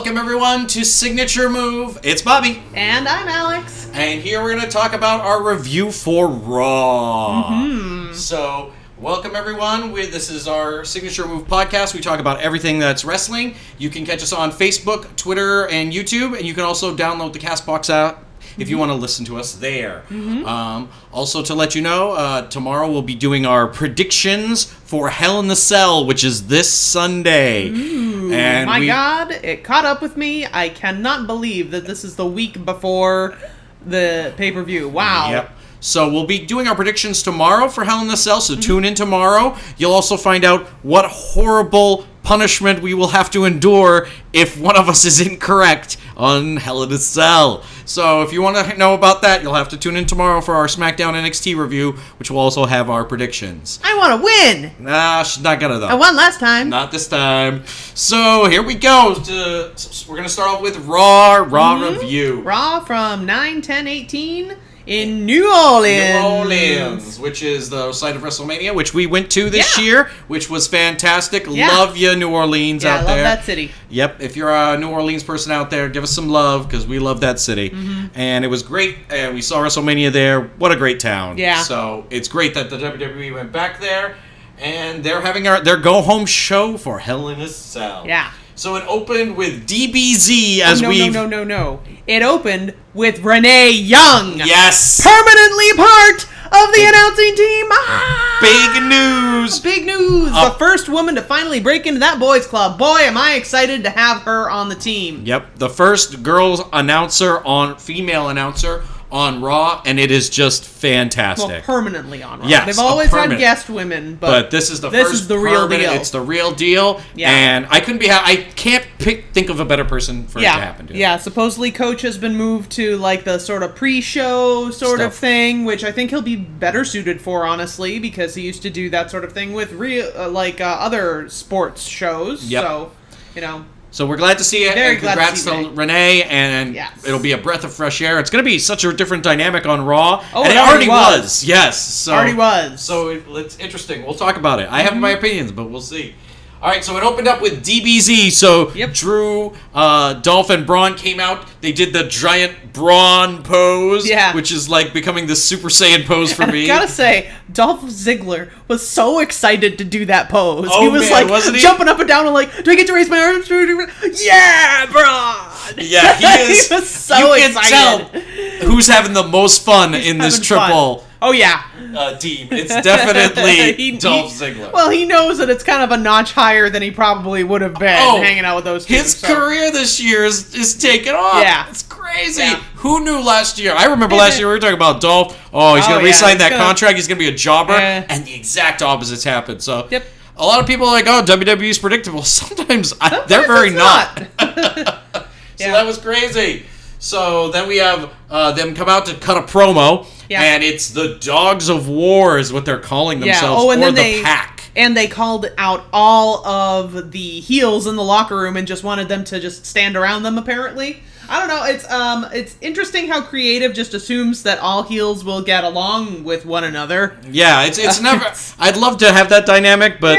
Welcome, everyone, to Signature Move. It's Bobby. And I'm Alex. And here we're going to talk about our review for Raw. Mm-hmm. So, welcome, everyone. This is our Signature Move podcast. We talk about everything that's wrestling. You can catch us on Facebook, Twitter, and YouTube. And you can also download the CastBox app if you want to listen to us there. Also, to let you know, tomorrow we'll be doing our predictions for Hell in a Cell, which is this Sunday. And my God, it caught up with me. I cannot believe that this is the week before the pay-per-view. Wow. Yep. So we'll be doing our predictions tomorrow for Hell in a Cell, so tune in tomorrow. You'll also find out what horrible punishment we will have to endure if one of us is incorrect on Hell in a Cell. So if you want to know about that, you'll have to tune in tomorrow for our SmackDown NXT review, which will also have our predictions. I want to win! Nah, she's not gonna, though. I won last time. Not this time. So here we go. We're going to start off with Raw review. Raw from 9/10/18 in New Orleans. Which is the site of WrestleMania, which we went to this year, which was fantastic. Love you, New Orleans out there. I love that city. Yep, if you're a New Orleans person out there, give us some love, because we love that city. And it was great, and we saw WrestleMania there. What a great town. Yeah. So it's great that the WWE went back there, and they're having their go-home show for Hell in a Cell. Yeah. So it opened with DBZ as No. It opened with Renee Young. Yes. Permanently part of the announcing team. Big news. Big news. The first woman to finally break into that boys club. Boy, am I excited to have her on the team. Yep. The first female announcer on Raw, and it is just fantastic. Well, permanently on Raw. Yes, they've always had guest women, but this is the real deal. It's the real deal. Yeah. And I can't think of a better person for it to happen to. Yeah, supposedly Coach has been moved to like the sort of pre-show sort of thing, which I think he'll be better suited for, honestly, because he used to do that sort of thing with other sports shows. Yep. So, you know. So we're glad to see it, and congrats to Renee, and it'll be a breath of fresh air. It's going to be such a different dynamic on Raw, and it already was. Yes. Already was. So it's interesting. We'll talk about it. I have my opinions, but we'll see. All right, so it opened up with DBZ. So Drew, Dolph, and Braun came out. They did the giant Braun pose, which is like becoming the Super Saiyan pose for me. I gotta say, Dolph Ziggler was so excited to do that pose. Oh, he was wasn't he? Jumping up and down and like, do I get to raise my arms? Yeah, Braun! Yeah, he is. He was so excited. Can tell who's having the most fun in this triple. Oh, yeah. Team. It's definitely Dolph Ziggler. Well, he knows that it's kind of a notch higher than he probably would have been hanging out with those two. His career this year is taking off. Yeah. It's crazy. Yeah. Who knew last year? I remember last year we were talking about Dolph. Oh, he's going to re-sign that contract. He's going to be a jobber. And the exact opposites happened. So a lot of people are like, oh, WWE's predictable. Sometimes they're very not. So that was crazy. So then we have them come out to cut a promo, and it's the Dogs of War is what they're calling themselves, or the Pack. And they called out all of the heels in the locker room and just wanted them to just stand around them, apparently. I don't know. It's interesting how creative just assumes that all heels will get along with one another. Yeah, it's never. I'd love to have that dynamic, but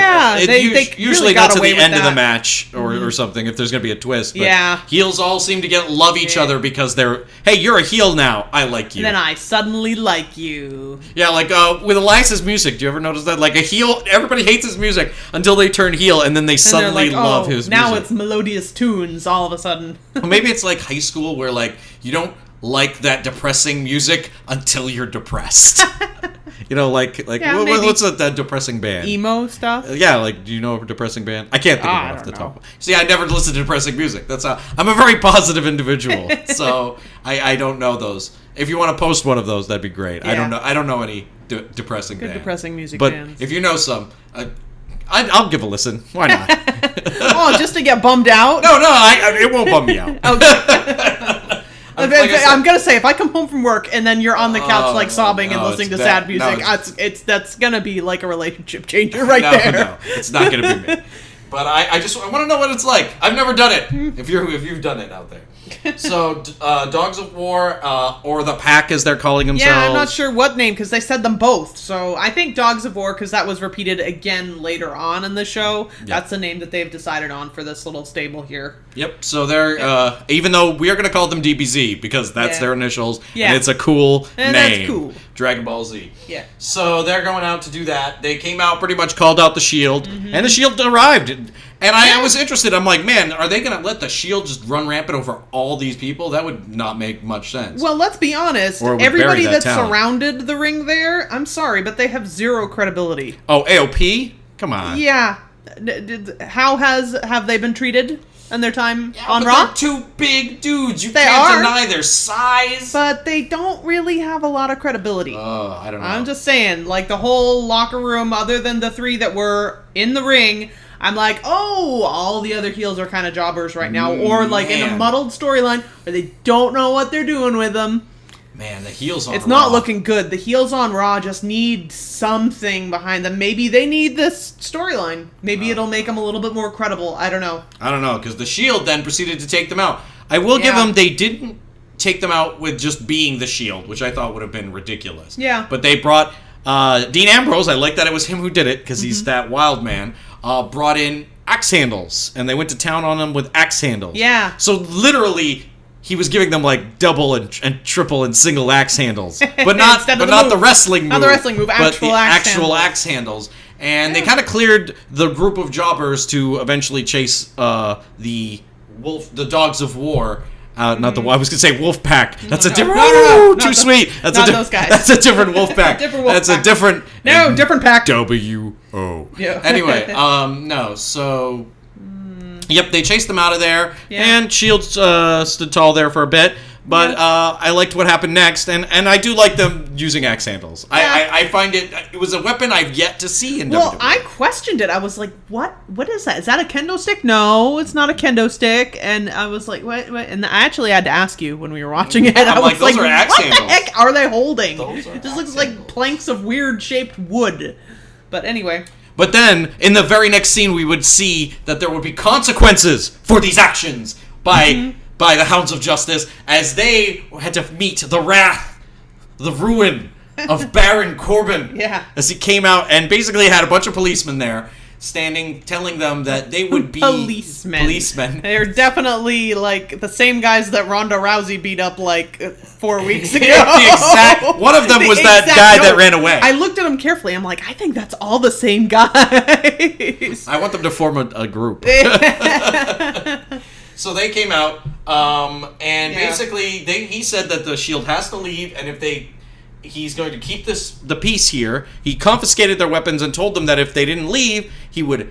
they usually not to the end of the match or something if there's going to be a twist. But heels all seem to love each other because they're, hey, you're a heel now. I like you. And then I suddenly like you. Yeah, like with Elias's music. Do you ever notice that? Like a heel, everybody hates his music until they turn heel, and then they suddenly love his music. Now it's melodious tunes all of a sudden. Well, maybe it's like high school where like you don't like that depressing music until you're depressed. You know, what's that depressing band? Emo stuff? Yeah, like, do you know a depressing band? I can't think of it off the top. See, I never listen to depressing music. That's how I'm a very positive individual, so I don't know those. If you want to post one of those, that'd be great. Yeah. I don't know any depressing bands. Good depressing music bands. But if you know some, I'll give a listen. Why not? Oh, just to get bummed out? No, it won't bum me out. Okay. I'm gonna say, if I come home from work and then you're on the couch sobbing and listening to sad music, that's gonna be like a relationship changer there. No, it's not gonna be me. But I want to know what it's like. I've never done it. If you've done it out there. So, Dogs of War, or the Pack as they're calling themselves. Yeah, I'm not sure what name, because they said them both. So I think Dogs of War, because that was repeated again later on in the show. Yep. That's the name that they've decided on for this little stable here. Yep, so they're, even though we are going to call them DBZ, because that's their initials, and it's a cool name. That's cool. Dragon Ball Z. Yeah. So they're going out to do that. They came out, pretty much called out the Shield, and the Shield arrived. And I was interested. I'm like, man, are they going to let the Shield just run rampant over all these people? That would not make much sense. Well, let's be honest. Everybody that surrounded the ring there, I'm sorry, but they have zero credibility. Oh, AOP? Come on. Yeah. How have they been treated in their time on Raw? They're two big dudes. You can't deny their size. But they don't really have a lot of credibility. I don't know. I'm just saying, like, the whole locker room, other than the three that were in the ring, I'm like, oh, all the other heels are kind of jobbers right now. Or, like, in a muddled storyline where they don't know what they're doing with them. Man, the heels on Raw. It's not looking good. The heels on Raw just need something behind them. Maybe they need this storyline. Maybe it'll make them a little bit more credible. I don't know. I don't know, because the Shield then proceeded to take them out. I will give them, they didn't take them out with just being the Shield, which I thought would have been ridiculous. Yeah. But they brought Dean Ambrose. I like that it was him who did it, because he's that wild man. Brought in axe handles, and they went to town on them with axe handles. Yeah. So literally, he was giving them like double and triple and single axe handles, but not the wrestling move. Not the wrestling move, but the actual axe handles. And they kind of cleared the group of jobbers to eventually chase the Dogs of War. I was going to say Wolf Pack. That's a different. No, too sweet. That's not those guys. That's a different Wolf Pack. That's a different. No, different pack. W-O. Yeah. Anyway, no. So, yep, they chased them out of there, and Shield stood tall there for a bit. But I liked what happened next, and I do like them using axe handles. Yeah. I find it was a weapon I've yet to see in WWE. Well, I questioned it. I was like, what is that? Is that a kendo stick? No, it's not a kendo stick. And I was like, what? And I actually had to ask you when we were watching it. I was like, those are axe handles. What the heck are they holding? It just looks like planks of weird shaped wood. But anyway. But then, in the very next scene, we would see that there would be consequences for these actions by the Hounds of Justice, as they had to meet the wrath, the ruin of Baron Corbin. Yeah. As he came out and basically had a bunch of policemen there, standing, telling them that they would be... Policemen. They're definitely, like, the same guys that Ronda Rousey beat up, like, 4 weeks ago. One of them was that guy that ran away. I looked at him carefully. I'm like, I think that's all the same guys. I want them to form a group. So they came out, and basically he said that the Shield has to leave, and he's going to keep the peace here. He confiscated their weapons and told them that if they didn't leave, he would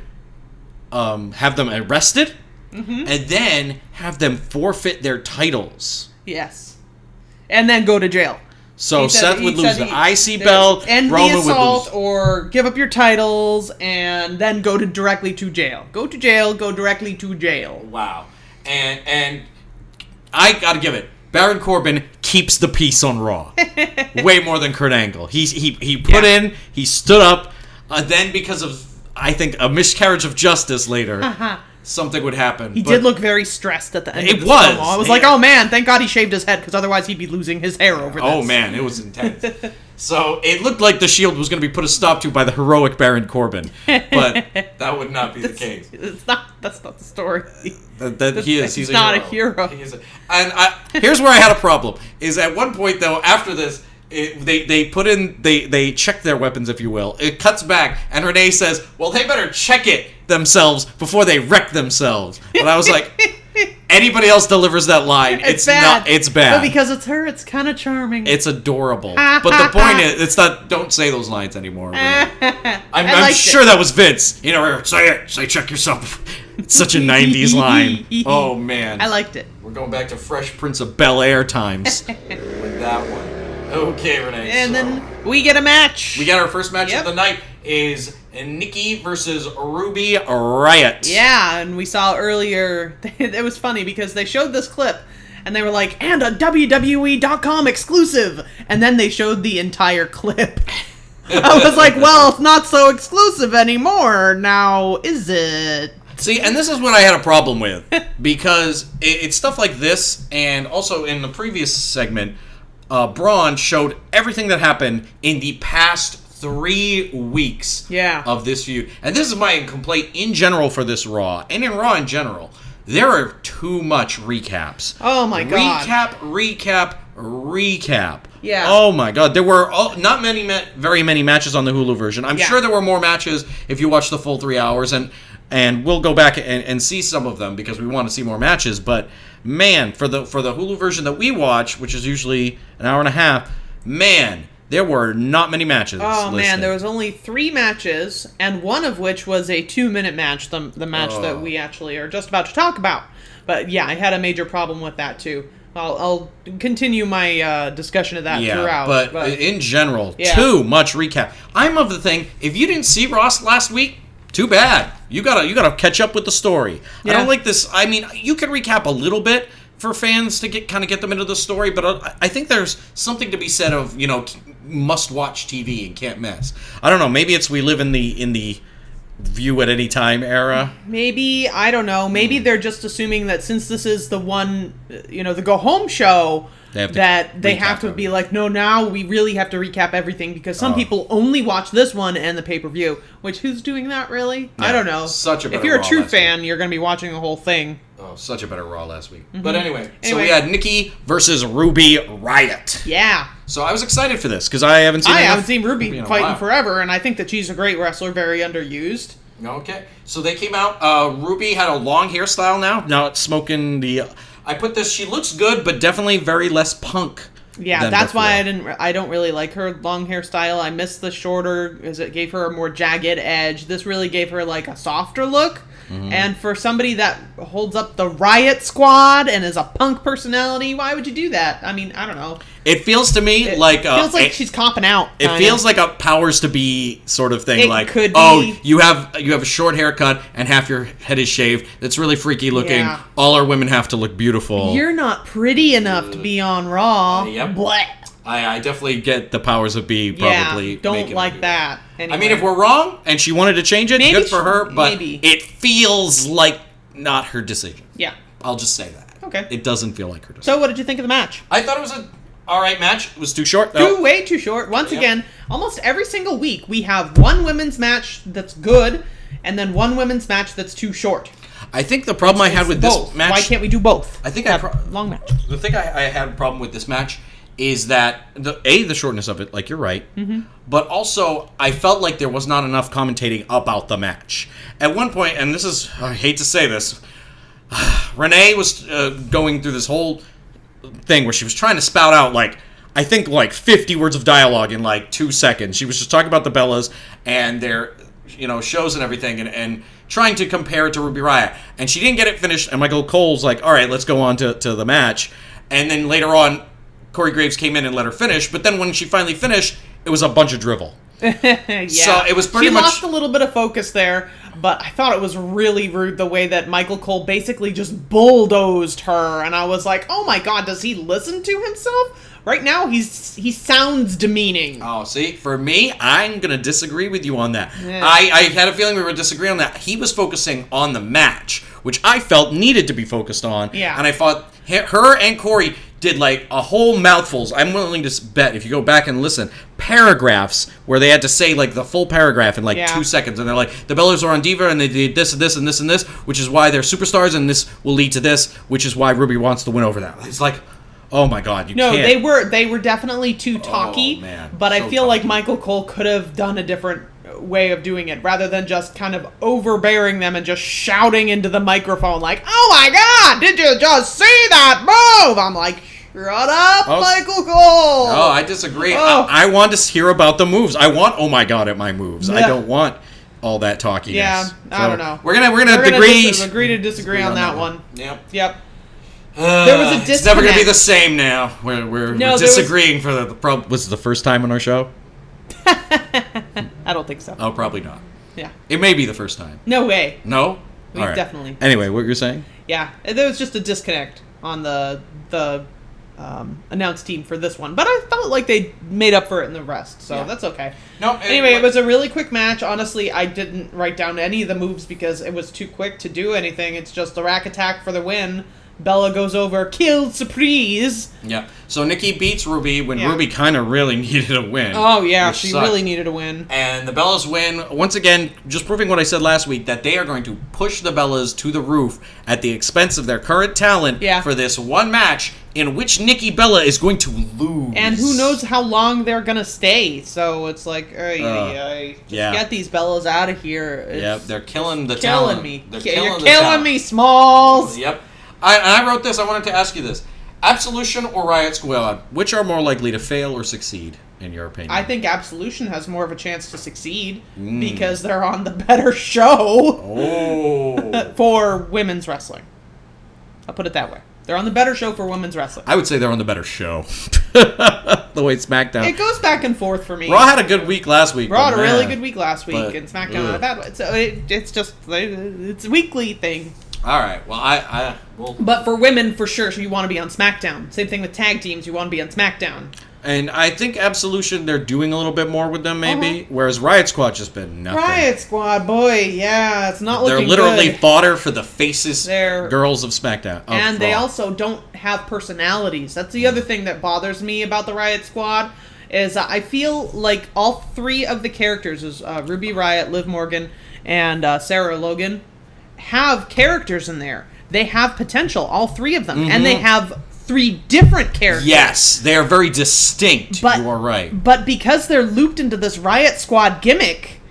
have them arrested, and then have them forfeit their titles. Yes, and then go to jail. So Seth would lose the IC belt, end Roman the assault, would lose, or give up your titles, and then go directly to jail. Go to jail. Go directly to jail. Wow. And I gotta give it. Baron Corbin keeps the peace on Raw, way more than Kurt Angle. He put in, he stood up. Then because of, I think, a miscarriage of justice later, something would happen. He did look very stressed at the end. It was. I was like, oh man, thank God he shaved his head, because otherwise he'd be losing his hair over this. Oh man, it was intense. So it looked like the Shield was going to be put a stop to by the heroic Baron Corbin, but that would not be the case. That's not the story. He's not a hero. He is here's where I had a problem. Is at one point though, after this, they check their weapons, if you will. It cuts back, and Renee says, "Well, they better check it themselves before they wreck themselves." And I was like, anybody else delivers that line, it's bad. It's bad. But because it's her, it's kind of charming. It's adorable. But the point is, it's not. Don't say those lines anymore. I'm sure that was Vince. You know, say check yourself. It's such a 90s line. Oh man, I liked it. We're going back to Fresh Prince of Bel-Air times with that one. Okay, Renee. And then we get a match. We got our first match of the night is Nikki versus Ruby Riott. Yeah, and we saw earlier, it was funny because they showed this clip and they were like, and a WWE.com exclusive. And then they showed the entire clip. I was like, well, it's not so exclusive anymore now, is it? See, and this is what I had a problem with, because it's stuff like this, and also in the previous segment, Braun showed everything that happened in the past 3 weeks of this feud. And this is my complaint in general for this Raw, and in Raw in general. There are too much recaps. Oh my god. Recap. Yeah. Oh my god. There were not very many matches on the Hulu version. I'm sure there were more matches if you watch the full 3 hours, and we'll go back and see some of them because we want to see more matches. But man, for the Hulu version that we watch, which is usually an hour and a half, man, there were not many matches. Oh, man, there was only 3 matches, and one of which was a 2-minute match, the match that we actually are just about to talk about. But, yeah, I had a major problem with that, too. I'll continue my discussion of that throughout. But in general, too much recap. I'm of the thing, if you didn't see Ross last week, too bad. You gotta catch up with the story. I don't like this. I mean, you can recap a little bit for fans to get them into the story, but I think there's something to be said of, must-watch TV and can't miss. I don't know. Maybe it's we live in the view at any time era. Maybe, I don't know. Maybe they're just assuming that since this is the one, the go-home show, they have to be like, no, now we really have to recap everything because some people only watch this one and the pay-per-view. Which, who's doing that, really? Yeah, I don't know. If you're a true fan, you're going to be watching the whole thing. Oh, such a better Raw last week. Mm-hmm. But anyway, so we had Nikki versus Ruby Riott. Yeah. So I was excited for this because I haven't seen Ruby fight in forever, and I think that she's a great wrestler, very underused. Okay. So they came out. Ruby had a long hairstyle now. Now it's smoking the... I put this, she looks good, but definitely very less punk. Yeah, that's why I don't really like her long hairstyle. I miss the shorter, because it gave her a more jagged edge. This really gave her like a softer look. Mm-hmm. And for somebody that holds up the Riott Squad and is a punk personality, why would you do that? I mean, I don't know. It feels to me feels like she's copping out. It feels like a powers to be sort of thing. It could be. You have a short haircut and half your head is shaved. That's really freaky looking. Yeah. All our women have to look beautiful. You're not pretty enough to be on Raw. Yep. I definitely get the powers of be probably. Yeah, don't like that. Anyway. I mean, if we're wrong and she wanted to change it, good for her. But it feels like not her decision. Yeah. I'll just say that. Okay. It doesn't feel like her decision. So what did you think of the match? I thought it was an alright match. It was too short, though. Way too short. Once again, almost every single week we have one women's match that's good and then one women's match that's too short. I think the problem I had with this match... Why can't we do both? I think long match. The thing I had a problem with this match is that the shortness of it, like you're right, but also I felt like there was not enough commentating about the match. At one point, and this is, I hate to say this, Renee was going through this whole thing where she was trying to spout out I think 50 words of dialogue in 2 seconds. She was just talking about the Bellas and their shows and everything and trying to compare it to Ruby Riott. And she didn't get it finished, and Michael Cole's like, all right, let's go on to the match. And then later on, Corey Graves came in and let her finish, but then when she finally finished, it was a bunch of drivel. Yeah. So it was pretty much... She lost a little bit of focus there, but I thought it was really rude the way that Michael Cole basically just bulldozed her, and I was like, oh my god, does he listen to himself? Right now, he sounds demeaning. Oh, see? For me, I'm going to disagree with you on that. Yeah. I had a feeling we would disagree on that. He was focusing on the match, which I felt needed to be focused on. Yeah. And I thought her and Corey did a whole mouthfuls. I'm willing to bet, if you go back and listen, paragraphs where they had to say the full paragraph in 2 seconds. And they're like, the Bellas are on Diva and they did this and this and this and this, which is why they're superstars, and this will lead to this, which is why Ruby wants to win over that. It's like... Oh my god, can't. They were definitely too talky, but I feel like Michael Cole could have done a different way of doing it rather than just kind of overbearing them and just shouting into the microphone like, "Oh my god, did you just see that move?" I'm like, "Shut up, Michael Cole." No, I disagree. I want to hear about the moves. I want "Oh my god" at my moves. Yeah. I don't want all that talkiness. Yeah, I don't know. We're gonna agree to disagree on that one. Yep. There was a disconnect. It's never going to be the same now. We're disagreeing for the problem. Was it the first time on our show? I don't think so. Oh, probably not. Yeah. It may be the first time. No way. No? Definitely. Anyway, what you're saying? Yeah. There was just a disconnect on the announce team for this one. But I thought felt like they made up for it in the rest, so that's okay. No. Anyway, it was a really quick match. Honestly, I didn't write down any of the moves because it was too quick to do anything. It's just the rack attack for the win. Bella goes over, kill surprise. Yeah. So Nikki beats Ruby when Ruby kind of really needed a win. Oh, yeah. She really needed a win. And the Bellas win, once again, just proving what I said last week, that they are going to push the Bellas to the roof at the expense of their current talent for this one match in which Nikki Bella is going to lose. And who knows how long they're going to stay. So it's like, just get these Bellas out of here. They're killing the talent. They're killing me, Smalls. Yep. I wrote this. I wanted to ask you this. Absolution or Riott Squad, which are more likely to fail or succeed, in your opinion? I think Absolution has more of a chance to succeed because they're on the better show for women's wrestling. I'll put it that way. They're on the better show for women's wrestling. I would say they're on the better show. The way SmackDown. It goes back and forth for me. Raw had a good week last week. Raw had a really good week last week, and SmackDown had a bad one. So it's just it's a weekly thing. All right. Well, But for women, for sure, you want to be on SmackDown. Same thing with tag teams. You want to be on SmackDown. And I think Absolution, they're doing a little bit more with them, maybe. Whereas Riott Squad just been nothing. Riott Squad, boy, yeah, it's not looking good. They're literally fodder for the faceless girls of SmackDown. And they also don't have personalities. That's the other thing that bothers me about the Riott Squad. Is I feel like all three of the characters, Ruby Riott, Liv Morgan, and Sarah Logan, have characters in there. They have potential, all three of them. And they have three different characters. Yes, they are very distinct. But, you are right. But because they're looped into this Riott Squad gimmick,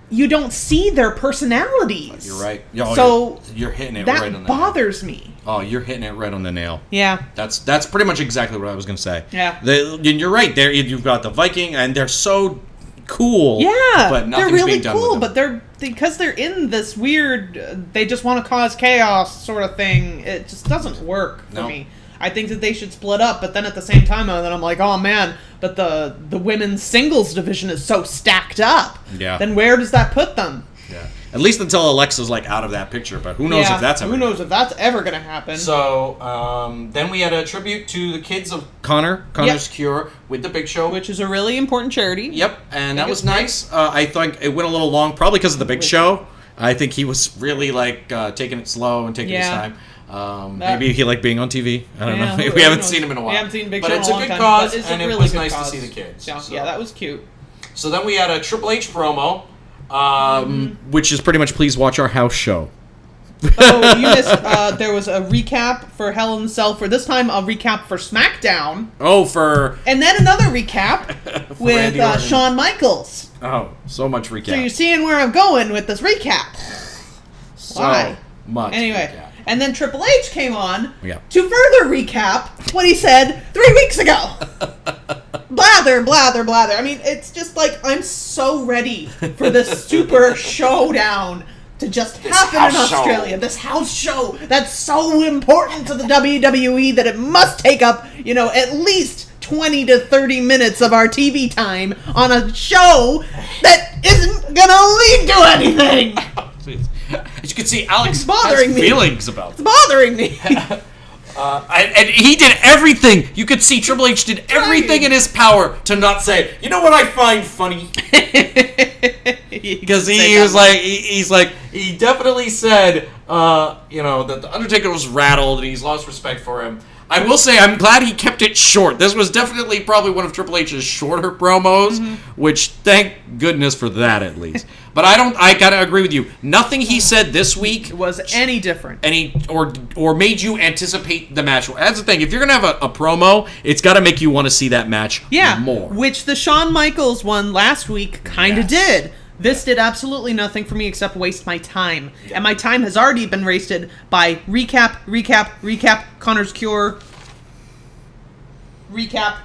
you don't see their personalities. You're right. So you're hitting it right on the nail. That bothers me. Oh, you're hitting it right on the nail. Yeah. That's pretty much exactly what I was going to say. Yeah. You're right. There, you've got the Viking, and they're so cool. Yeah, but they're really cool. But because they're in this weird, they just want to cause chaos sort of thing. It just doesn't work for me. I think that they should split up, but then at the same time, I'm like, oh man, but the women's singles division is so stacked up. Yeah. Then where does that put them? Yeah. At least until Alexa's like out of that picture, but who knows if that's ever. Who knows if that's ever going to happen? So then we had a tribute to the kids of Connor's Cure with the Big Show, which is a really important charity. Yep, and that was nice. I think it went a little long, probably because of the Big Show. I think he was really like taking it slow and taking his time. Maybe he liked being on TV. I don't know. We haven't seen him in a while. We haven't seen Big Show in a long time. But it's a good cause, and it was nice to see the kids. Yeah, that was cute. So then we had a Triple H promo, which is pretty much please watch our house show. Oh, you missed. There was a recap for Hell in a Cell. For this time, a recap for SmackDown. And then another recap with Shawn Michaels. Oh, so much recap. So you're seeing where I'm going with this recap. Why? Much. Anyway, recap. And then Triple H came on to further recap what he said 3 weeks ago. Blather, blather, blather. I mean, it's just like I'm so ready for this super showdown to just happen in Australia. This house show that's so important to the WWE that it must take up, at least 20 to 30 minutes of our TV time on a show that isn't gonna lead to anything. As you can see, Alex has feelings about it. It's bothering me. And he did everything. You could see Triple H did everything in his power to not say, you know what I find funny? Because he definitely said, that the Undertaker was rattled and he's lost respect for him. I will say I'm glad he kept it short. This was definitely probably one of Triple H's shorter promos, which thank goodness for that at least. But I gotta agree with you. Nothing he said this week was any different. Or made you anticipate the match. That's the thing. If you're gonna have a promo, it's gotta make you want to see that match more. Which the Shawn Michaels one last week kinda did. This did absolutely nothing for me except waste my time. And my time has already been wasted by recap, Connor's Cure, recap,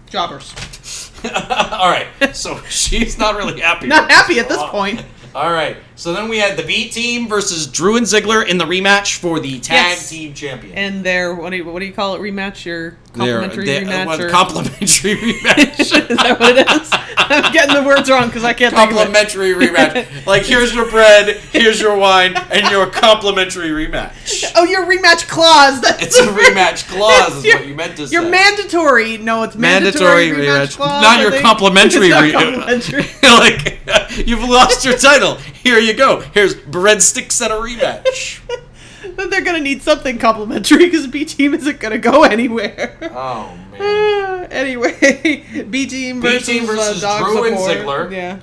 jobbers. All right. So she's not really happy. Not happy at this point. All right. So then we had the B team versus Drew and Ziggler in the rematch for the tag team champion. And their what do you call it? Rematch? Your complimentary rematch? Complimentary rematch. Is that what it is? I'm getting the words wrong because I can't think of it. Complimentary rematch. Like, here's your bread, here's your wine, and your complimentary rematch. Oh, your rematch clause. It's a rematch clause, is what you meant to say. Your mandatory. No, it's mandatory rematch clause. Not your complimentary rematch. Like, you've lost your title. Here you go. Here's breadsticks and a rematch. They're going to need something complimentary because B Team isn't going to go anywhere. Oh, man. Anyway, B Team versus Drew and Ziggler. Yeah.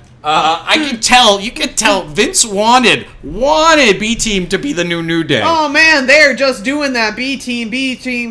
You can tell Vince wanted B Team to be the New Day. Oh man, they're just doing that B Team,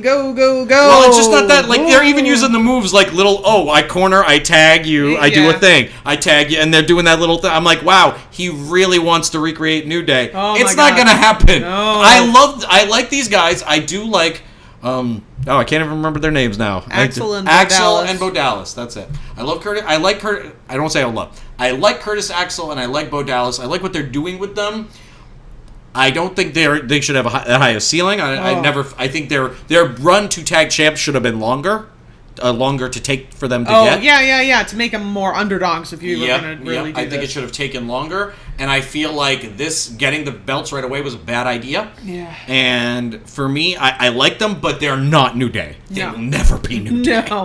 go, go, go. Well, it's just not that, like, they're even using the moves like I corner, I tag you, I do a thing, I tag you, and they're doing that little thing. I'm like, wow, he really wants to recreate New Day. It's not gonna happen. No. I like these guys. I do like, I can't even remember their names now. Axel and Bo Dallas. That's it. I love Curtis. I like Curtis. I don't say I love. I like Curtis Axel and I like Bo Dallas. I like what they're doing with them. I don't think they should have that high a ceiling. I think their run to tag champs should have been longer to take for them to get. Yeah, to make them more underdogs if you were going to really do I think it should have taken longer, and I feel like this getting the belts right away was a bad idea. Yeah. And for me, I like them, but they're not New Day. They will never be New Day. No.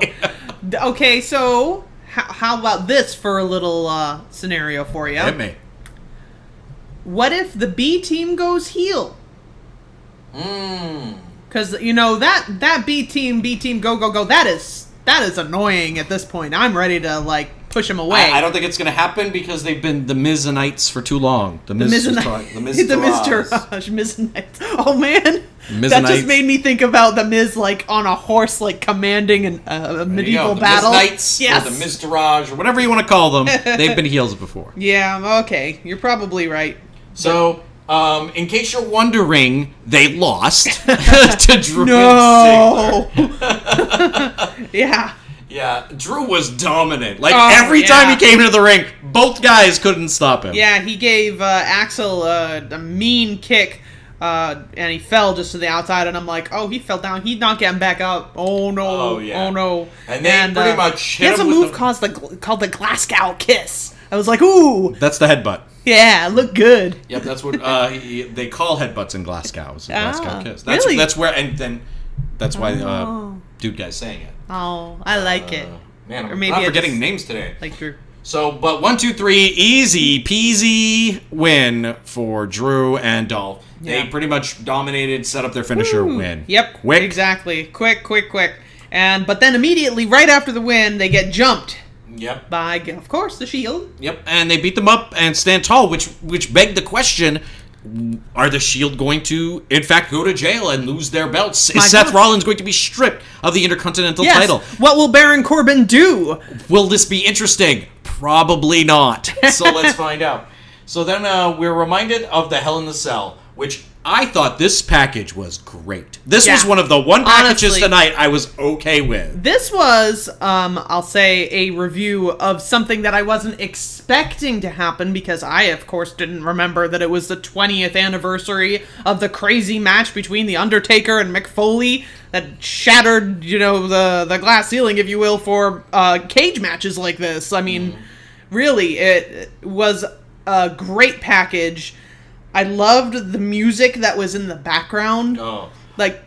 Okay, so how about this for a little scenario for you? Hit me. What if the B Team goes heel? Because, that B team, go, that is annoying at this point. I'm ready to, like, push them away. I don't think it's going to happen because they've been the Mizanites for too long. The Mizanites. Oh, man. That just made me think about the Miz, like, on a horse, like, commanding a medieval battle. Mizanites, or the Miztourage, or whatever you want to call them. They've been heels before. Yeah, okay. You're probably right. So... in case you're wondering, they lost to Drew and Ziggler. Yeah, Drew was dominant. Like, every time he came into the ring, both guys couldn't stop him. Yeah, he gave Axel a mean kick, and he fell just to the outside, and I'm like, he fell down. He's not getting back up. Oh, no. Oh, yeah. Oh, no. And they pretty much hit him with he has a move called the Glasgow Kiss. I was like, ooh. That's the headbutt. Yeah, look good. Yep, that's what they call headbutts in Glasgow. It's a Glasgow kiss. Really? That's where, and then that's why dude guy's saying it. Oh, I like it. Man, I'm not forgetting names today. Like Drew. So, but 1, 2, 3, easy peasy win for Drew and Dolph. Yeah. They pretty much dominated, set up their finisher, win. Yep, quick, exactly, quick. But then immediately, right after the win, they get jumped. Yep. By, of course, the Shield. Yep, and they beat them up and stand tall, which begged the question, are the Shield going to, in fact, go to jail and lose their belts? Is Seth Rollins going to be stripped of the Intercontinental title? What will Baron Corbin do? Will this be interesting? Probably not. So let's find out. So then we're reminded of the Hell in the Cell, which I thought this package was great. This was one of the packages tonight I was okay with. This was, I'll say, a review of something that I wasn't expecting to happen because I, of course, didn't remember that it was the 20th anniversary of the crazy match between The Undertaker and Mick Foley that shattered, the glass ceiling, if you will, for cage matches like this. I mean, really, it was a great package. I loved the music that was in the background. Oh. Like,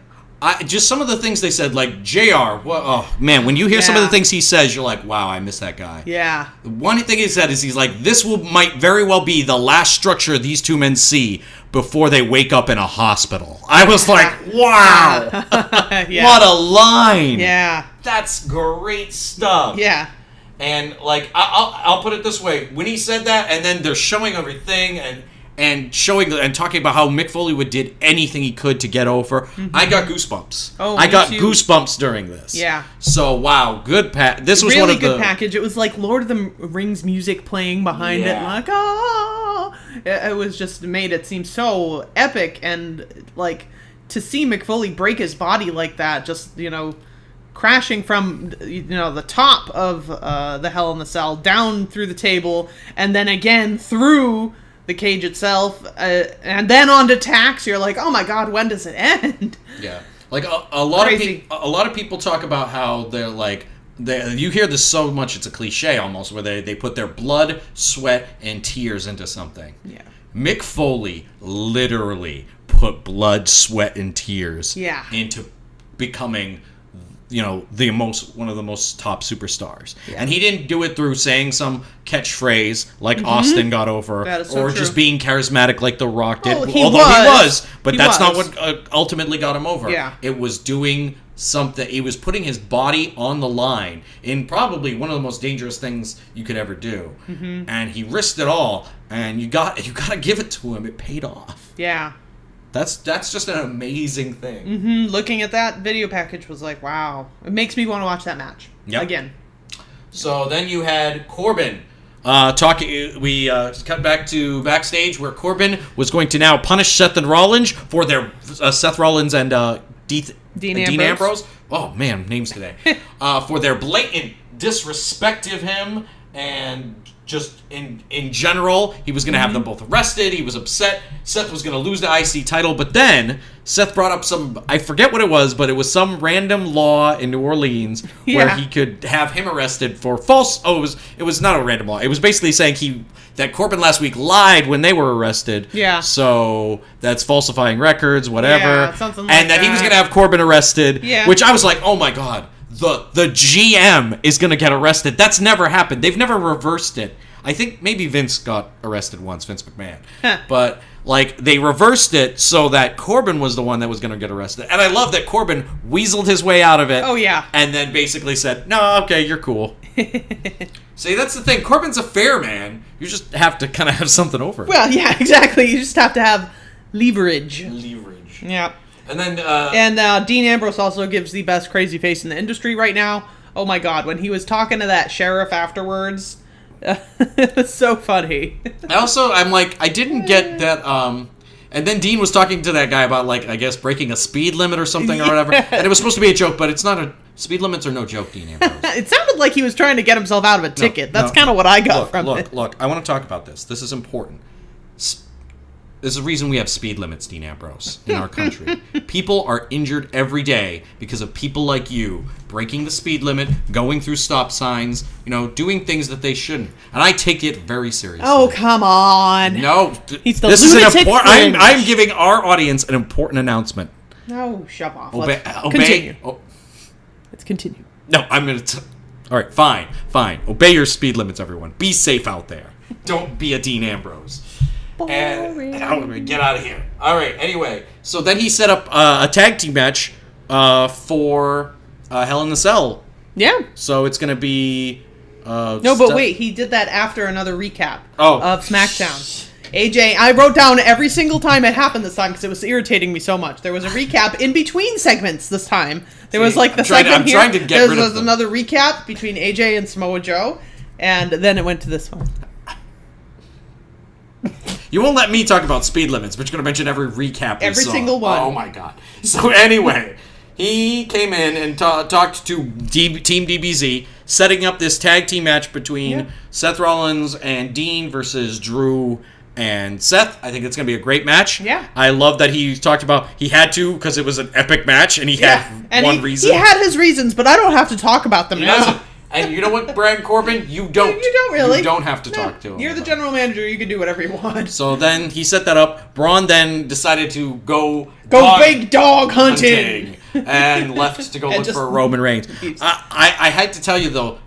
just some of the things they said, like JR. Man, when you hear some of the things he says, you're like, wow, I miss that guy. Yeah. The one thing he said is he's like, this might very well be the last structure these two men see before they wake up in a hospital. I was like, wow. What a line. Yeah. That's great stuff. Yeah. And, like, I'll put it this way. When he said that, and then they're showing everything, and showing and talking about how Mick Foley did anything he could to get over. I got goosebumps. I got goosebumps during this. Yeah. So wow, good This was really one of good package. It was like Lord of the Rings music playing behind it. Like it was just made it seem so epic, and like to see Mick Foley break his body like that, just crashing from the top of the Hell in the Cell down through the table, and then again through the cage itself, and then on to tax. You're like, oh my god, when does it end? Yeah, like a lot of people talk about how they're like. You hear this so much, it's a cliche almost, where they put their blood, sweat, and tears into something. Yeah. Mick Foley literally put blood, sweat, and tears into becoming, one of the most top superstars. Yeah. And he didn't do it through saying some catchphrase like Austin got over, or just being charismatic like The Rock did. Although he was, but that's not what ultimately got him over. Yeah. It was doing something. He was putting his body on the line in probably one of the most dangerous things you could ever do, and he risked it all. And you got to give it to him. It paid off. Yeah, that's just an amazing thing. Looking at that video package was like, wow, it makes me want to watch that match again. So then you had Corbin talking. We cut back to backstage where Corbin was going to now punish Seth and Rollins for their Seth Rollins and Dean Ambrose. Oh man, names today. For their blatant disrespect of him, and just in general, he was going to have them both arrested. He was upset. Seth was going to lose the IC title, but then Seth brought up I forget what it was, but it was some random law in New Orleans where he could have him arrested for false. Oh, it was not a random law. It was basically saying that Corbin last week lied when they were arrested. Yeah. So that's falsifying records, whatever. Yeah, something like and that he was going to have Corbin arrested. Yeah. Which I was like, oh my god, the GM is going to get arrested. That's never happened. They've never reversed it. I think maybe Vince got arrested once, Vince McMahon. But they reversed it so that Corbin was the one that was going to get arrested. And I love that Corbin weaseled his way out of it. Oh yeah. And then basically said, "No, okay, you're cool." See, that's the thing. Corbin's a fair man. You just have to kind of have something over it. Well, yeah, exactly. You just have to have leverage. Yeah. And then Dean Ambrose also gives the best crazy face in the industry right now. Oh my god, when he was talking to that sheriff afterwards, it's so funny. I'm like, I didn't get that. And then Dean was talking to that guy about, I guess, breaking a speed limit or something or whatever. And it was supposed to be a joke, but it's not a... Speed limits are no joke, Dean Ambrose. It sounded like he was trying to get himself out of a ticket. That's kind of what I got from it. Look, I want to talk about this. This is important. There's a reason we have speed limits, Dean Ambrose, in our country. People are injured every day because of people like you breaking the speed limit, going through stop signs, doing things that they shouldn't. And I take it very seriously. Oh, come on. No. He's the this is lunatic fringe. I'm giving our audience an important announcement. No, shove off. Obey. Continue. Let's continue. No, I'm going to... All right, fine. Obey your speed limits, everyone. Be safe out there. Don't be a Dean Ambrose. And get out of here. All right. Anyway, so then he set up a tag team match for Hell in the Cell. Yeah. So it's going to be. Wait. He did that after another recap of SmackDown. AJ, I wrote down every single time it happened this time because it was irritating me so much. There was a recap in between segments this time. There was the segment here. There was another recap between AJ and Samoa Joe, and then it went to this one. You won't let me talk about speed limits, but you're going to mention every recap every single one. Oh, my God. So, anyway, he came in and talked to Team DBZ, setting up this tag team match between Seth Rollins and Dean versus Drew and Seth. I think it's going to be a great match. Yeah. I love that he talked about he had to because it was an epic match, and he had one reason. He had his reasons, but I don't have to talk about them now. And you know what, Brad Corbin? You don't. You don't really. You don't have to talk to him. You're the general manager. You can do whatever you want. So then he set that up. Braun then decided to go big dog hunting. And left to go look for Roman Reigns. I had to tell you, though,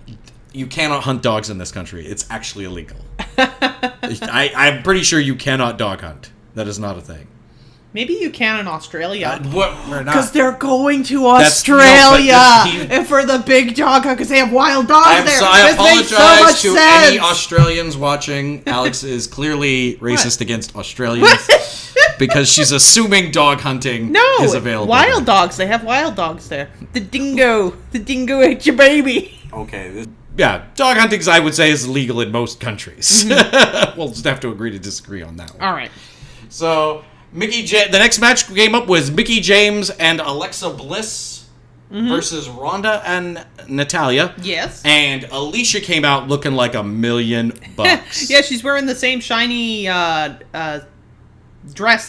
you cannot hunt dogs in this country. It's actually illegal. I'm pretty sure you cannot dog hunt. That is not a thing. Maybe you can in Australia. We're not. Because they're going to Australia and for the big dog hunt because they have wild dogs there. So I apologize to any Australians watching. Alex is clearly racist against Australians because she's assuming dog hunting is available. Wild dogs. They have wild dogs there. The dingo ate your baby. Okay. Yeah, dog hunting, I would say, is illegal in most countries. We'll just have to agree to disagree on that one. All right. So... the next match came up was Mickie James and Alexa Bliss. versus Ronda and Natalya. Yes. And Alicia came out looking like $1 million. Yeah, she's wearing the same shiny dress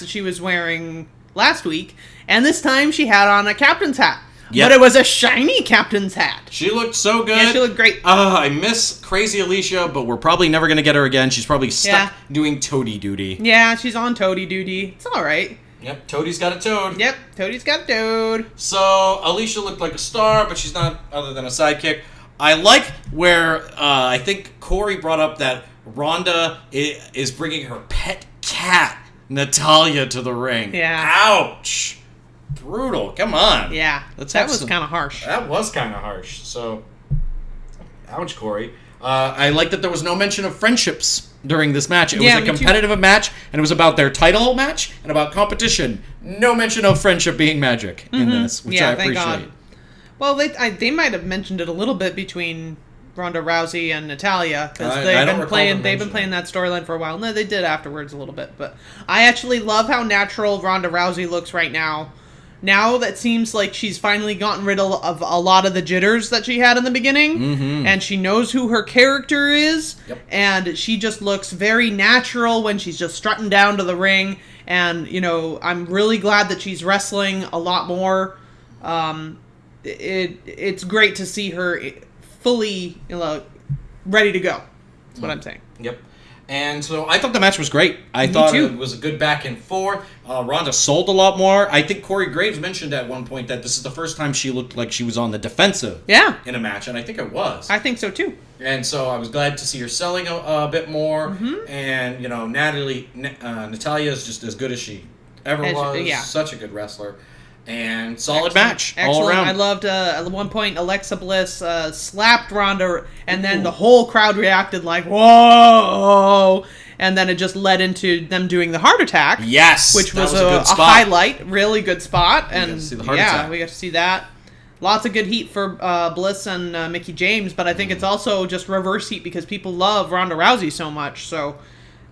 that she was wearing last week, and this time she had on a captain's hat. Yep. But it was a shiny captain's hat. She looked so good. Yeah, she looked great. I miss Crazy Alicia, but we're probably never going to get her again. She's probably stuck doing toady duty. Yeah, she's on toady duty. It's all right. Yep, Toadie's got a toad. Yep, Toadie's got a toad. So, Alicia looked like a star, but she's not other than a sidekick. I like where I think Corey brought up that Ronda is bringing her pet cat, Natalya, to the ring. Yeah. Ouch. Brutal. Come on. Yeah. That was kind of harsh. That was kind of harsh. So, ouch, Corey. I like that there was no mention of friendships during this match. It was a competitive match, and it was about their title match and about competition. No mention of friendship being magic in this, which I appreciate. Thank God. Well, they might have mentioned it a little bit between Ronda Rousey and Natalya, because they've been playing that storyline for a while. No, they did afterwards a little bit, but I actually love how natural Ronda Rousey looks right now. Now that seems like she's finally gotten rid of a lot of the jitters that she had in the beginning, and she knows who her character is, and she just looks very natural when she's just strutting down to the ring, and, you know, I'm really glad that she's wrestling a lot more. It's great to see her fully, ready to go. That's what I'm saying. Yep. And so I thought the match was great. I thought it was a good back and forth. Ronda sold a lot more. I think Corey Graves mentioned at one point that this is the first time she looked like she was on the defensive in a match, and I think it was. I think so, too. And so I was glad to see her selling a bit more. And, you know, Natalya is just as good as she ever was. Such a good wrestler. And solid match all around. I loved, at one point, Alexa Bliss slapped Ronda, and then the whole crowd reacted like, whoa! And then it just led into them doing the heart attack. Yes! Which was a highlight. Really good spot. And we got to see the heart attack. We got to see that. Lots of good heat for Bliss and Mickie James, but I think it's also just reverse heat because people love Ronda Rousey so much, so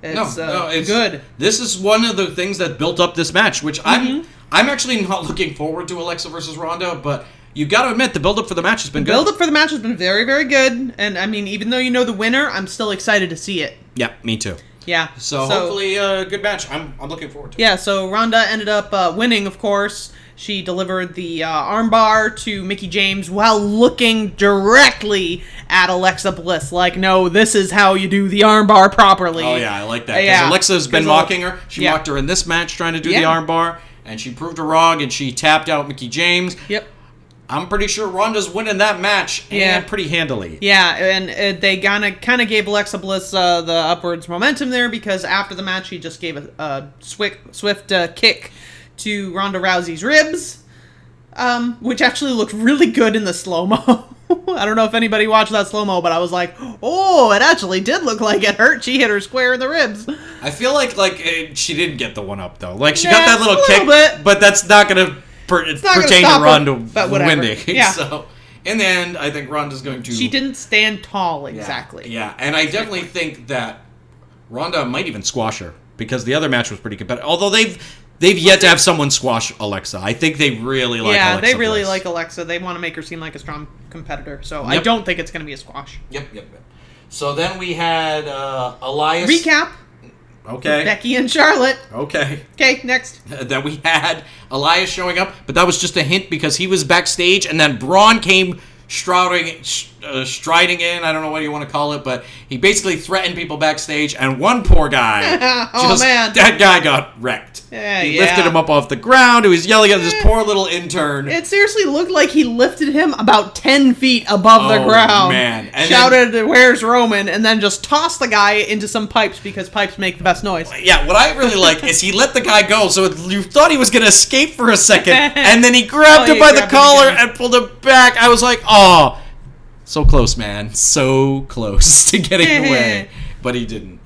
it's good. This is one of the things that built up this match, which I'm actually not looking forward to Alexa versus Ronda, but you got to admit the build-up for the match has been good. The build-up for the match has been very, very good, and I mean, even though you know the winner, I'm still excited to see it. Yeah, me too. Yeah. So hopefully a good match. I'm looking forward to it. Yeah, so Ronda ended up winning, of course. She delivered the armbar to Mickie James while looking directly at Alexa Bliss. Like, no, this is how you do the armbar properly. Oh, yeah, I like that. Because Alexa's been mocking her. She mocked her in this match trying to do the armbar, and she proved her wrong, and she tapped out Mickie James. Yep. I'm pretty sure Ronda's winning that match and pretty handily. Yeah, and they kind of gave Alexa Bliss the upwards momentum there because after the match, she just gave a swift kick to Ronda Rousey's ribs, which actually looked really good in the slow-mo. I don't know if anybody watched that slow-mo, but I was like, oh, it actually did look like it hurt. She hit her square in the ribs. I feel like she didn't get the one up, though. Like, she got that little kick, but that's not going to pertain to Ronda winning. Yeah. So, in the end, I think Ronda's going to... She didn't stand tall, exactly. Yeah, and I definitely think that Ronda might even squash her, because the other match was pretty competitive. Although they've yet to have someone squash Alexa. I think they really like Alexa. Yeah, they really like Alexa. They want to make her seem like a strong competitor. So I don't think it's going to be a squash. Yep. So then we had Elias. Recap. Okay. Becky and Charlotte. Okay, next. Then we had Elias showing up, but that was just a hint because he was backstage, and then Braun came striding in. I don't know what you want to call it, but he basically threatened people backstage, and one poor guy, that guy got wrecked. He lifted him up off the ground. He was yelling at this poor little intern. It seriously looked like he lifted him about 10 feet above the ground. Man. And shouted, "Where's Roman?" and then just tossed the guy into some pipes because pipes make the best noise. Yeah, what I really like is he let the guy go, so you thought he was going to escape for a second, and then he grabbed him by the collar and pulled him back. I was like, oh, so close, man. So close to getting away. But he didn't.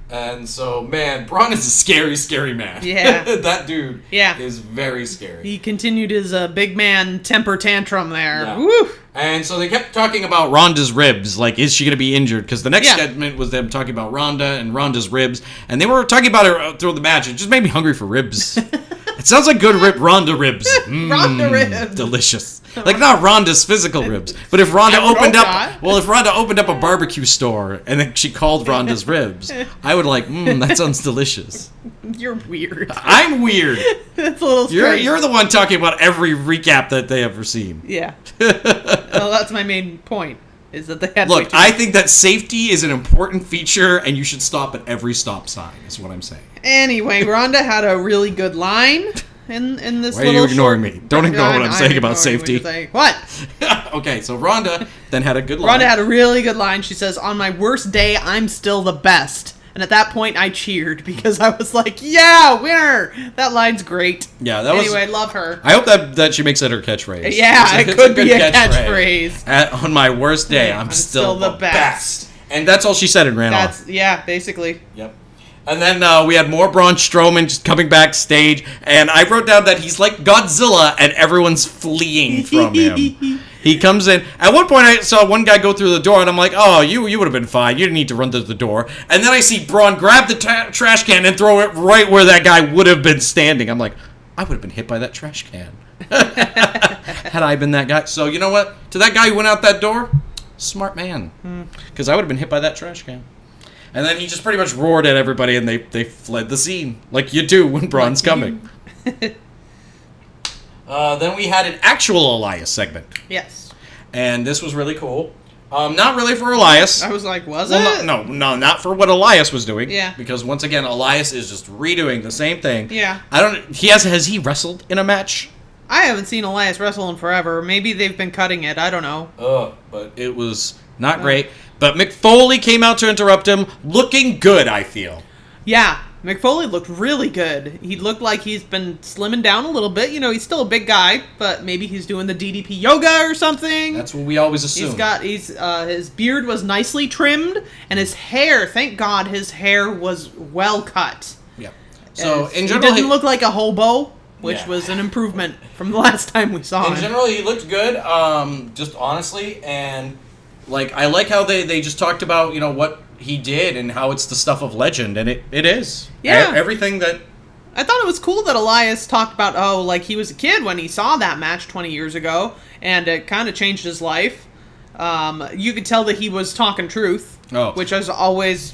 And so, man, Braun is a scary, scary man. Yeah. That dude is very scary. He continued his big man temper tantrum there. Yeah. Woo! And so they kept talking about Ronda's ribs. Like, is she going to be injured? Because the next segment was them talking about Ronda and Ronda's ribs. And they were talking about her through the match. It just made me hungry for ribs. It sounds like good Ronda ribs. Ronda ribs. Delicious. Like not Ronda's physical ribs, but if Ronda opened up a barbecue store and then she called Ronda's ribs, I would like, that sounds delicious. You're weird. I'm weird. That's a little strange. You're the one talking about every recap that they ever seen. Yeah. Well, that's my main point. Is that they had Look, I think that safety is an important feature, and you should stop at every stop sign. Is what I'm saying. Anyway, Ronda had a really good line in this. Why are you ignoring me? Don't ignore what I'm saying about safety. What? Okay, so Ronda then had a good line. Ronda had a really good line. She says, "On my worst day, I'm still the best." And at that point, I cheered because I was like, "Yeah, winner!" That line's great. Yeah, anyway, love her. I hope that she makes that her catchphrase. Yeah, it could be a catchphrase. On my worst day, I'm still the best. And that's all she said and ran off. Yeah, basically. Yep. And then we had more Braun Strowman just coming backstage, and I wrote down that he's like Godzilla, and everyone's fleeing from him. He comes in. At one point, I saw one guy go through the door, and I'm like, oh, you would have been fine. You didn't need to run through the door. And then I see Braun grab the trash can and throw it right where that guy would have been standing. I'm like, I would have been hit by that trash can. Had I been that guy. So, you know what? To that guy who went out that door, smart man. Because I would have been hit by that trash can. And then he just pretty much roared at everybody, and they fled the scene. Like you do when Braun's coming. Then we had an actual Elias segment. Yes. And this was really cool. Not really for Elias. I was like, was it? No, not for what Elias was doing. Yeah. Because once again, Elias is just redoing the same thing. Yeah. Has he wrestled in a match? I haven't seen Elias wrestle in forever. Maybe they've been cutting it. I don't know. But it was not great. But Mick Foley came out to interrupt him, looking good, I feel. Yeah. Mick Foley looked really good. He looked like he's been slimming down a little bit. You know, he's still a big guy, but maybe he's doing the DDP yoga or something. That's what we always assume. His beard was nicely trimmed, and his hair, thank God, his hair was well cut. Yeah. So in general, he didn't look like a hobo, which was an improvement from the last time we saw him. In general, he looked good. Just honestly, and like I like how they just talked about what he did and how it's the stuff of legend, and it is. Yeah. Everything that... I thought it was cool that Elias talked about, like he was a kid when he saw that match 20 years ago, and it kind of changed his life. You could tell that he was talking truth, which I always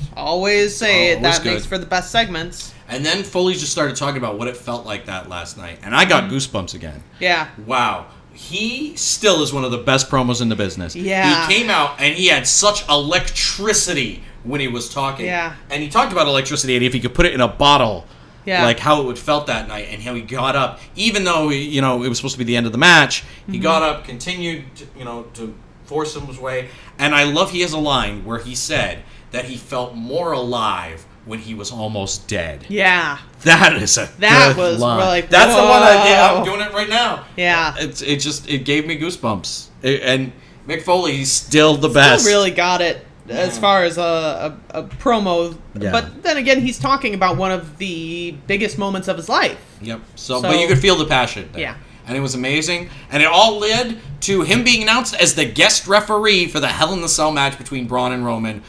say that makes for the best segments. And then Foley just started talking about what it felt like that last night, and I got goosebumps again. Yeah. Wow. He still is one of the best promos in the business. Yeah. He came out, and he had such electricity when he was talking. Yeah. And he talked about electricity and if he could put it in a bottle, yeah, like how it would felt that night and how he got up. Even though, it was supposed to be the end of the match, he got up, continued, to force his way. And I love he has a line where he said that he felt more alive when he was almost dead. Yeah. That is a good line. Like, that's the one I'm doing it right now. Yeah. It gave me goosebumps. And Mick Foley's still the best. Still really got it. As far as a promo, but then again, he's talking about one of the biggest moments of his life. Yep. So but you could feel the passion there. Yeah. And it was amazing. And it all led to him being announced as the guest referee for the Hell in the Cell match between Braun and Roman.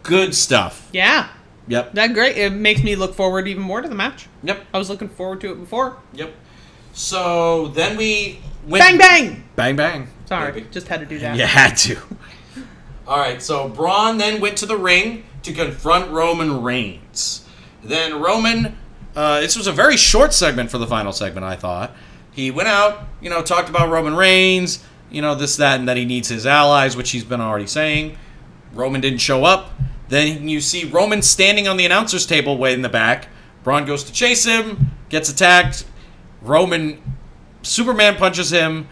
Good stuff. Yeah. Yep. That great. It makes me look forward even more to the match. Yep. I was looking forward to it before. Yep. So then we went... Bang, bang! Bang, bang. Sorry, just had to do that. You had to. All right, so Braun then went to the ring to confront Roman Reigns. Then Roman, this was a very short segment for the final segment, I thought. He went out, talked about Roman Reigns, this, that, and that he needs his allies, which he's been already saying. Roman didn't show up. Then you see Roman standing on the announcer's table way in the back. Braun goes to chase him, gets attacked. Roman, Superman punches him.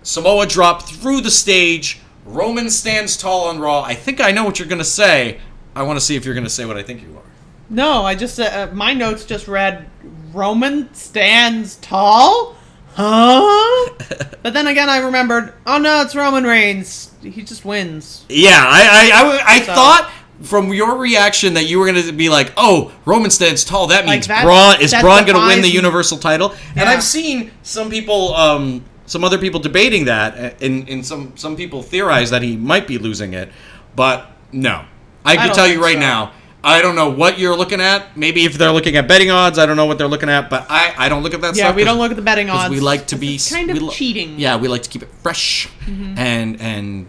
Samoa drop through the stage. Roman stands tall on Raw. I think I know what you're going to say. I want to see if you're going to say what I think you are. No, I just my notes just read Roman stands tall? Huh? But then again, I remembered, oh no, it's Roman Reigns. He just wins. Yeah, I thought from your reaction that you were going to be like, oh, Roman stands tall. That means Braun going to win the Universal title? Yeah. And I've seen some people... some other people debating that, and some people theorize that he might be losing it, but no. I can tell you right now, I don't know what you're looking at. Maybe if they're looking at betting odds, I don't know what they're looking at. But I don't look at that stuff. Yeah, we don't look at the betting odds. We like to be kind of cheating. Yeah, we like to keep it fresh and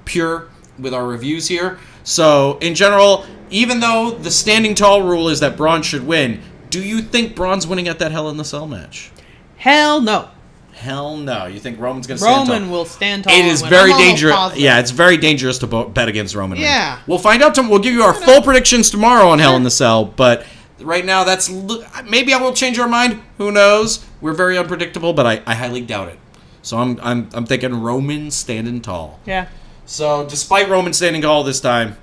pure with our reviews here. So in general, even though the standing tall rule is that Braun should win, do you think Braun's winning at that Hell in the Cell match? Hell no. Hell no. You think Roman's going to stand tall? Roman will stand tall. It is very dangerous. Yeah, it's very dangerous to bet against Roman. Yeah. We'll find out. We'll give you our full predictions tomorrow on Hell in the Cell. But right now, maybe I will change our mind. Who knows? We're very unpredictable, but I highly doubt it. So I'm thinking Roman standing tall. Yeah. So despite Roman standing tall this time,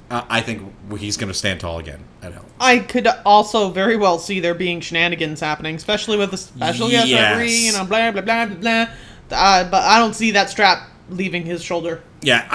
I think he's going to stand tall again at Hell. I could also very well see there being shenanigans happening, especially with the special guest referee, blah, blah, blah, blah, blah. But I don't see that strap leaving his shoulder. Yeah,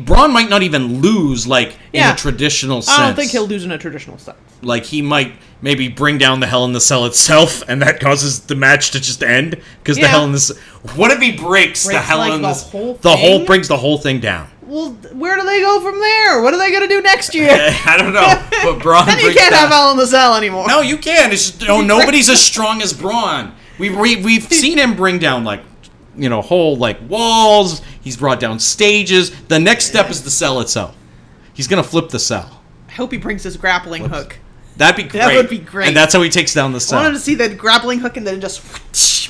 Braun might not even lose, in a traditional sense. I don't think he'll lose in a traditional sense. Like, he might maybe bring down the Hell in the Cell itself, and that causes the match to just end. Because the Hell in the Cell... What if he breaks the Hell in the whole brings the whole thing down. Well, where do they go from there? What are they going to do next year? I don't know. But Braun then you can't have Hell in the Cell anymore. No, you can. It's just, nobody's as strong as Braun. We've seen him bring down, whole, walls. He's brought down stages. The next step is the cell itself. He's going to flip the cell. I hope he brings his grappling hook. That'd be great. That would be great. And that's how he takes down the cell. I wanted to see the grappling hook and then just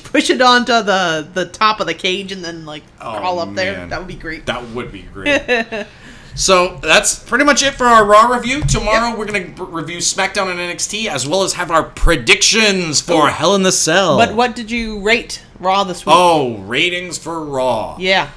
push it onto the top of the cage and then crawl up there. That would be great. That would be great. So that's pretty much it for our Raw review. Tomorrow we're going to review SmackDown and NXT as well as have our predictions for Hell in the Cell. But what did you rate Raw this week? Oh, ratings for Raw. Yeah.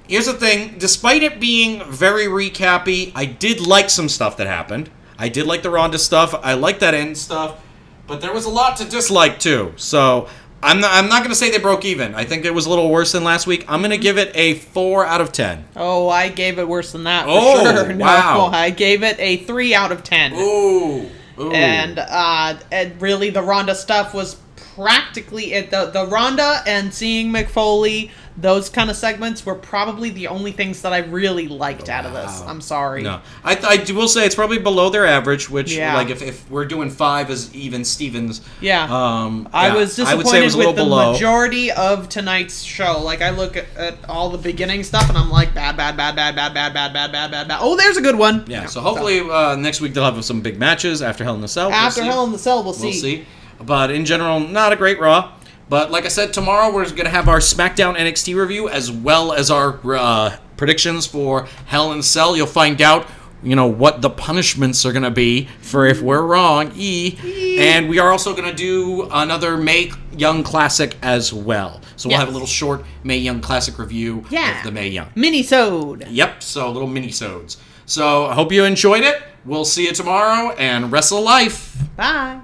Here's the thing. Despite it being very recappy, I did like some stuff that happened. I did like the Ronda stuff. I like that end stuff. But there was a lot to dislike, too. So I'm not going to say they broke even. I think it was a little worse than last week. I'm going to give it a 4 out of 10. Oh, I gave it worse than that, for sure. Wow. No, I gave it a 3 out of 10. Ooh. And really, the Ronda stuff was practically it. The Ronda and seeing Mick Foley, those kind of segments were probably the only things that I really liked out of this. I'm sorry. No, I will say it's probably below their average. Which, if we're doing 5 as even Stevens, I was disappointed would say it was a little with the below. Majority of tonight's show. I look at all the beginning stuff and I'm like, bad. Oh, there's a good one. Yeah. So hopefully next week they'll have some big matches after Hell in the Cell. After Hell in the Cell, we'll see. We'll see. But in general, not a great Raw. But like I said, tomorrow we're going to have our SmackDown NXT review as well as our predictions for Hell in the Cell. You'll find out, what the punishments are going to be for if we're wrong. And we are also going to do another Mae Young Classic as well. So we'll have a little short Mae Young Classic review of the Mae Young. Mini-sode. Yep, so little mini-sodes. So I hope you enjoyed it. We'll see you tomorrow and wrestle life. Bye.